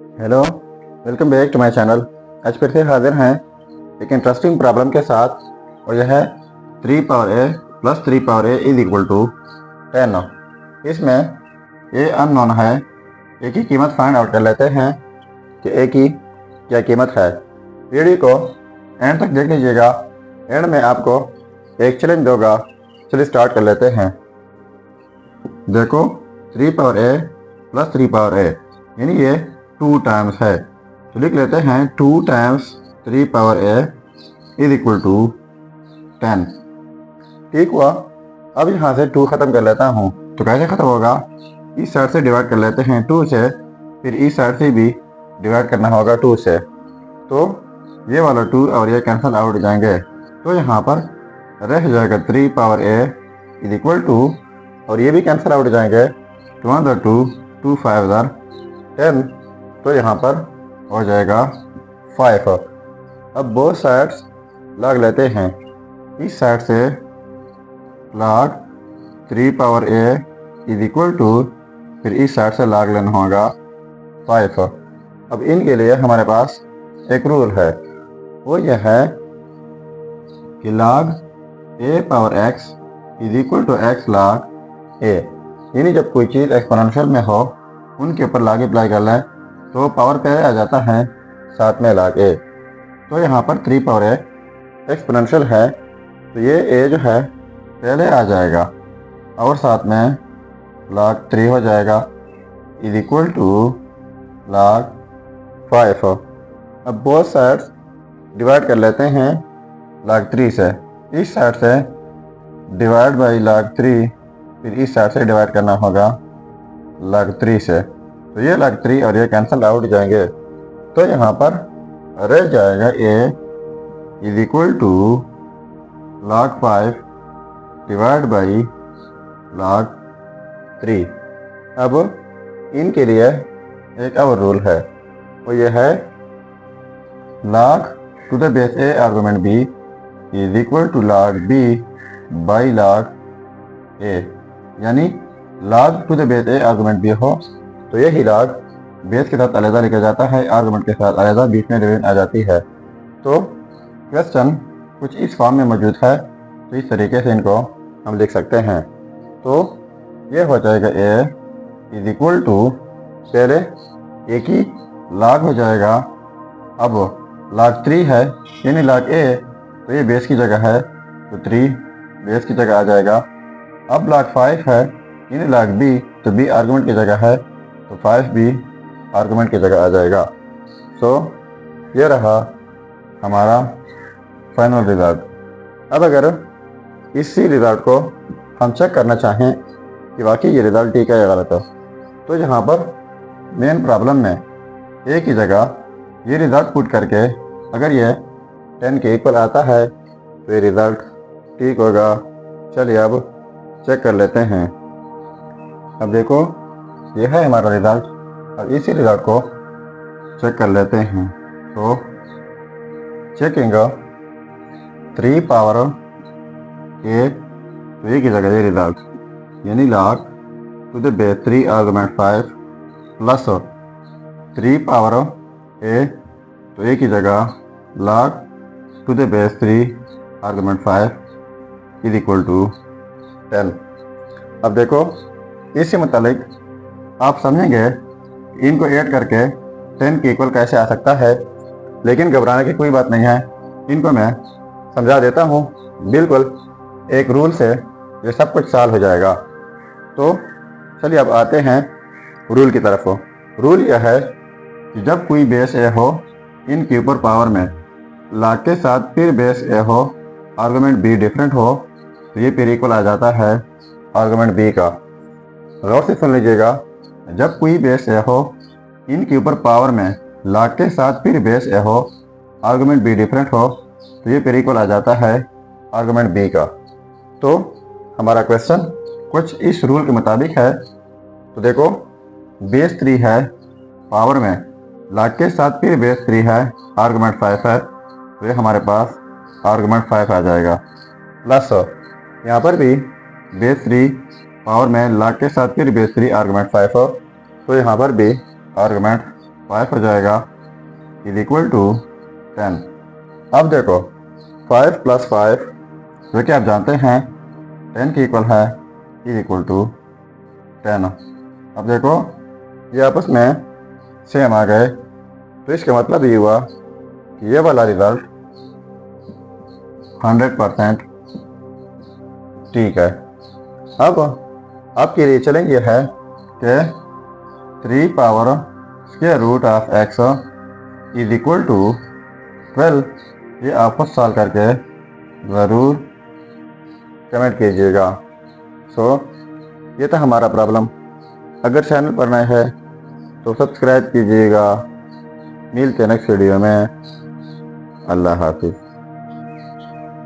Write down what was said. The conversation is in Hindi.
Hello, welcome back to my channel. आज फिर से हाजिर हैं एक इंटरेस्टिंग प्रॉब्लम के साथ और यह है 3 power A plus 3 power A is equal to 10। इसमें ए अननोन है। ए की कीमत फाइंड आउट कर लेते हैं कि ए की क्या कीमत है। वीडियो को एंड तक देख लीजिएगा। एंड में आपको एक चैलेंज दूंगा। चलिए स्टार्ट कर लेते हैं। देखो 3 पावर ए प्लस 3 पावर ए यानी ये 2 टाइम्स है, तो लिख लेते हैं 2 times 3 power A is equal to 10। ठीक हुआ। अब यहाँ से 2 ख़त्म कर लेता हूँ। तो कैसे ख़त्म होगा, इस साइड से डिवाइड कर लेते हैं 2 से, फिर इस साइड से भी डिवाइड करना होगा 2 से। तो ये वाला 2 और ये कैंसिल आउट हो जाएंगे, तो यहाँ पर रह जाएगा 3 power A is equal to, और ये भी कैंसिल आउट हो जाएंगे। 2 × 2 2 5 10, तो यहाँ पर हो जाएगा 5। अब बोथ साइड्स लॉग लेते हैं। इस साइड से log 3 power A is equal to, फिर इस साइड से लॉग लेना होगा 5। अब इनके लिए हमारे पास एक रूल है, वो यह है कि log a power x is equal to x log a. यानी जब कोई चीज़ एक्सपोनेंशियल में हो, उनके ऊपर लॉग अप्लाई कर लें तो पावर पे आ जाता है साथ में लॉग ए। तो यहाँ पर 3 पावर ए एक्सपोनेंशियल है, तो ये ए जो है पहले आ जाएगा और साथ में लॉग 3 हो जाएगा इज इक्वल टू लॉग 5। अब बोथ साइड्स डिवाइड कर लेते हैं लॉग 3 से। इस साइड से डिवाइड बाई लॉग 3, फिर इस साइड से डिवाइड करना होगा लॉग 3 से। तो ये लॉग 3 और ये कैंसिल आउट जाएंगे, तो यहाँ पर रह जाएगा a is equal to log 5 divide by log 3। अब इनके लिए एक और रूल है, वो ये है log to the base a argument b is equal to log b by log a. यानी log to the base a argument b हो तो यही लॉग बेस के साथ अलग लिखा जाता है, आर्गुमेंट के साथ अलग, बीच में डिवीजन आ जाती है। तो क्वेश्चन कुछ इस फॉर्म में मौजूद है, तो इस तरीके से इनको हम लिख सकते हैं। तो ये हो जाएगा ए इज इक्वल टू, पहले ए की लॉग हो जाएगा। अब लॉग 3 है यानी लॉग ए, तो ये बेस की जगह है, तो 3 बेस की जगह आ जाएगा। अब लॉग 5 है यानी लॉग बी, तो बी आर्गुमेंट की जगह है, तो 5 भी आर्गुमेंट की जगह आ जाएगा। सो ये रहा हमारा फाइनल रिज़ल्ट। अब अगर इसी रिज़ल्ट को हम चेक करना चाहें कि वाकई ये रिज़ल्ट ठीक है या गलत है, तो यहाँ पर मेन प्रॉब्लम में ए की जगह ये रिज़ल्ट पुट करके अगर ये 10 के इक्वल आता है तो ये रिज़ल्ट ठीक होगा। चलिए अब चेक कर लेते हैं। अब देखो ये है हमारा रिज़ल्ट, अब इसी रिज़ल्ट को चेक कर लेते हैं। तो चेकिंग 3 पावर ए, तो ये की जगह ये रिज़ल्ट यानी log to the base 3 argument 5 plus 3 power a, तो ये की जगह log to the base 3 argument 5 is equal to 10। अब देखो इससे मुतालिक आप समझेंगे इनको ऐड करके 10 के इक्वल कैसे आ सकता है, लेकिन घबराने की कोई बात नहीं है, इनको मैं समझा देता हूँ। बिल्कुल एक रूल से ये सब कुछ सॉल्व हो जाएगा। तो चलिए अब आते हैं रूल की तरफ। रूल यह है कि जब कोई बेस ए हो, इनके ऊपर पावर में लॉग के साथ फिर बेस ए हो, आर्गुमेंट बी डिफरेंट हो, तो ये फिर इक्वल आ जाता है आर्गुमेंट बी का। गौर से सुन लीजिएगा, जब कोई बेस ए हो, इनके ऊपर पावर में लॉग के साथ फिर बेस ए हो, आर्गुमेंट बी डिफरेंट हो, तो ये फिर इक्वल आ जाता है आर्गुमेंट बी का। तो हमारा क्वेश्चन कुछ इस रूल के मुताबिक है। तो देखो बेस 3 है, पावर में लॉग के साथ फिर बेस 3 है, आर्गुमेंट 5 है, तो ये हमारे पास आर्गुमेंट 5 आ जाएगा। प्लस यहाँ पर भी बेस 3 पावर में लॉग के साथ फिर बेस 3 आर्गुमेंट 5 हो, तो यहाँ पर भी आर्गुमेंट 5 हो जाएगा इज इक्वल टू 10। अब देखो 5 + 5 जो कि आप जानते हैं 10 के इक्वल है इज इक्वल टू 10। अब देखो ये आपस में सेम आ गए, तो इसका मतलब ये हुआ कि ये वाला रिजल्ट 100% ठीक है। अब आपके लिए चैलेंज ये है कि 3 power square root of x is equal to 12। ये आप खुद सॉल्व करके ज़रूर कमेंट कीजिएगा। ये था हमारा प्रॉब्लम। अगर चैनल पर नए हैं तो सब्सक्राइब कीजिएगा। मिलते हैं नेक्स्ट वीडियो में। अल्लाह हाफिज़।